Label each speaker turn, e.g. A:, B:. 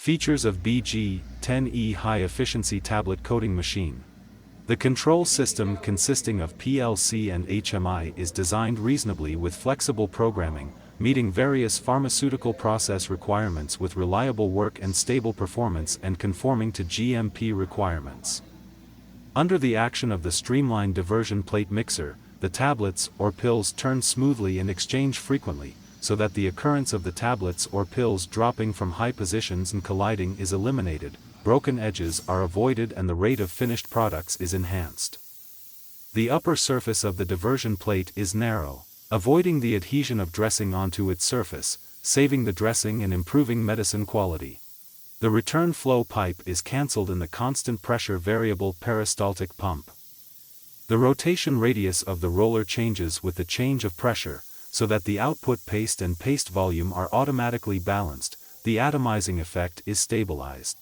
A: Features of BG-10E high-efficiency tablet coating machine. The control system consisting of PLC and HMI is designed reasonably with flexible programming, meeting various pharmaceutical process requirements with reliable work and stable performance and conforming to GMP requirements. Under the action of the streamlined diversion plate mixer, the tablets or pills turn smoothly and exchange frequently, so that the occurrence of the tablets or pills dropping from high positions and colliding is eliminated, broken edges are avoided and the rate of finished products is enhanced. The upper surface of the diversion plate is narrow, avoiding the adhesion of dressing onto its surface, saving the dressing and improving medicine quality. The return flow pipe is cancelled in the constant pressure variable peristaltic pump. The rotation radius of the roller changes with the change of pressure, so that the output paste and paste volume are automatically balanced. The atomizing effect is stabilized.